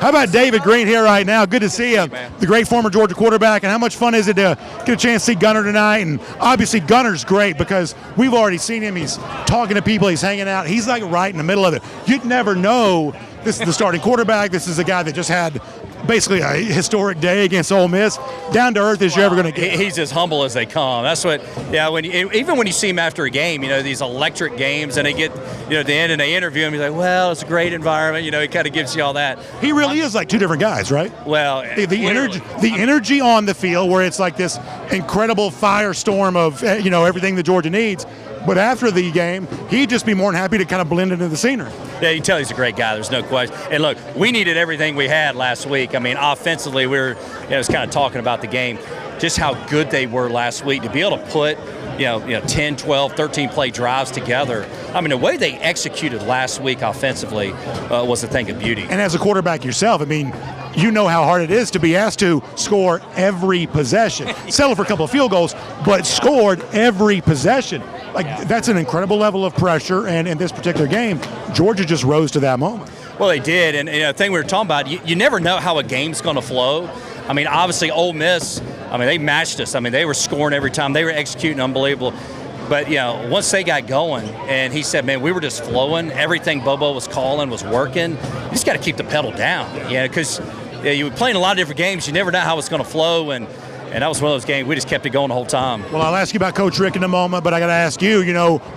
How about David Greene here right now? Good to see you. The great former Georgia quarterback. And how much fun is it to get a chance to see Gunner tonight? And obviously Gunner's great because we've already seen him. He's talking to people. He's hanging out. He's like right in the middle of it. You'd never know this is the starting quarterback. This is a guy that just had basically a historic day against Ole Miss. Down to earth as you're ever going to get. He's as humble as they come. That's what. Yeah. Even when you see him after a game, these electric games, and they get at the end and they interview him. He's like, well, it's a great environment. He kind of gives you all that. He really is like two different guys, right? Well, the energy on the field where it's like this incredible firestorm of everything that Georgia needs. But after the game, he'd just be more than happy to kind of blend into the scenery. Yeah, you can tell he's a great guy. There's no question. And look, we needed everything we had last week. I mean, offensively, we were, was kind of talking about the game, just how good they were last week to be able to put, 10, 12, 13 play drives together. I mean, the way they executed last week offensively was a thing of beauty. And as a quarterback yourself, I mean, you know how hard it is to be asked to score every possession. Settle for a couple of field goals, but scored every possession. That's an incredible level of pressure, and in this particular game, Georgia just rose to that moment. Well, they did, and the thing we were talking about, you never know how a game's going to flow. I mean, obviously, Ole Miss, they matched us. I mean, they were scoring every time. They were executing unbelievable. But, once they got going, and he said, man, we were just flowing. Everything Bobo was calling was working. You just got to keep the pedal down, because you were playing a lot of different games. You never know how it's going to flow, and that was one of those games. We just kept it going the whole time. Well, I'll ask you about Coach Richt in a moment, but I got to ask you,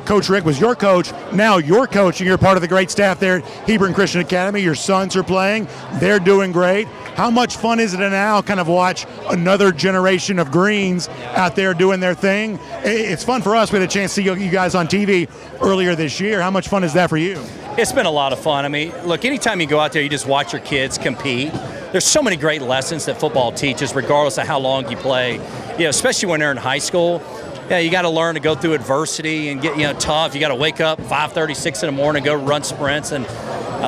Coach Richt was your coach. Now you're coaching. You're part of the great staff there at Hebron Christian Academy. Your sons are playing. They're doing great. How much fun is it to now kind of watch another generation of Greens out there doing their thing? It's fun for us. We had a chance to see you guys on TV earlier this year. How much fun is that for you? It's been a lot of fun. I mean, look, anytime you go out there, you just watch your kids compete. There's so many great lessons that football teaches, regardless of how long you play. Especially when they're in high school. Yeah, you got to learn to go through adversity and get tough. You got to wake up 5:30, 6 in the morning, go run sprints, and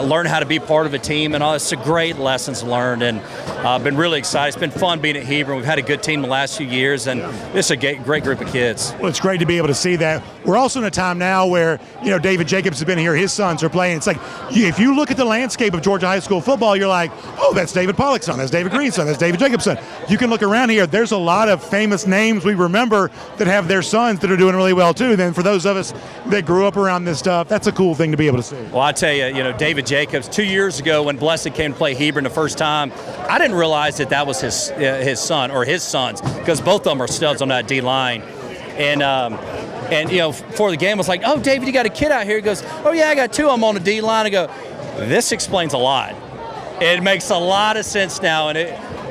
learn how to be part of a team. And all it's a great lessons learned. And I've been really excited. It's been fun being at Hebron. We've had a good team the last few years, and it's a great group of kids. Well, it's great to be able to see that. We're also in a time now where David Jacobs has been here. His sons are playing. It's like if you look at the landscape of Georgia high school football, you're like, oh, that's David Pollock's son. That's David Greene's son. That's David Jacobs' son. You can look around here. There's a lot of famous names we remember that have their sons that are doing really well too. Then for those of us that grew up around this stuff, that's a cool thing to be able to see. Well, I tell you, David Jacobs, 2 years ago when Blessed came to play Hebron the first time, I didn't realize that was his son or his sons, because both of them are studs on that D line. And for the game, I was like, oh, David, you got a kid out here. He goes, oh yeah, I got two of them on the D line. I go, this explains a lot. It makes a lot of sense now, and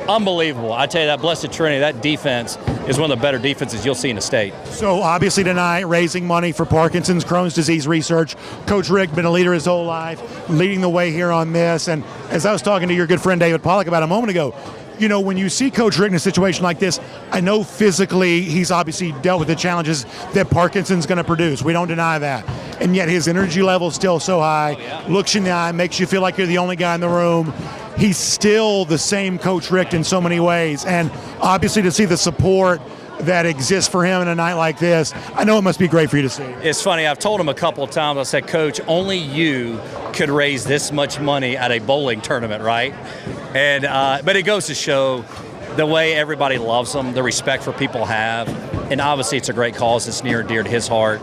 unbelievable. I tell you, that Blessed Trinity, that defense is one of the better defenses you'll see in the state. So obviously tonight, raising money for Parkinson's, Crohn's disease research. Coach Richt, been a leader his whole life, leading the way here on this. And as I was talking to your good friend David Pollock about a moment ago, when you see Coach Richt in a situation like this, I know physically he's obviously dealt with the challenges that Parkinson's going to produce. We don't deny that. And yet his energy level is still so high, looks you in the eye, makes you feel like you're the only guy in the room. He's still the same Coach Richt in so many ways. And obviously to see the support that exists for him in a night like this, I know it must be great for you to see. It's funny, I've told him a couple of times, I said, Coach, only you could raise this much money at a bowling tournament, right? And but it goes to show the way everybody loves him, the respect for people have, and obviously it's a great cause that's near and dear to his heart.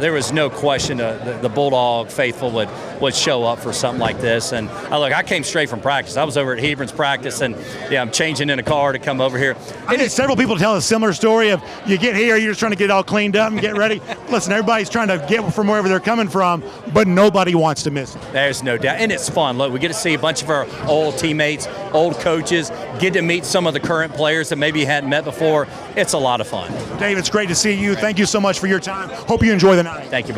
There was no question the Bulldog faithful would show up for something like this. And look, I came straight from practice. I was over at Hebron's practice, and I'm changing in a car to come over here. I need several people to tell a similar story of you get here, you're just trying to get it all cleaned up and get ready. Listen, everybody's trying to get from wherever they're coming from, but nobody wants to miss it. There's no doubt, and it's fun. Look, we get to see a bunch of our old teammates, old coaches, get to meet some of the current players that maybe you hadn't met before. It's a lot of fun. Dave, it's great to see you. Thank you so much for your time. Hope you enjoy the night. Thank you, buddy.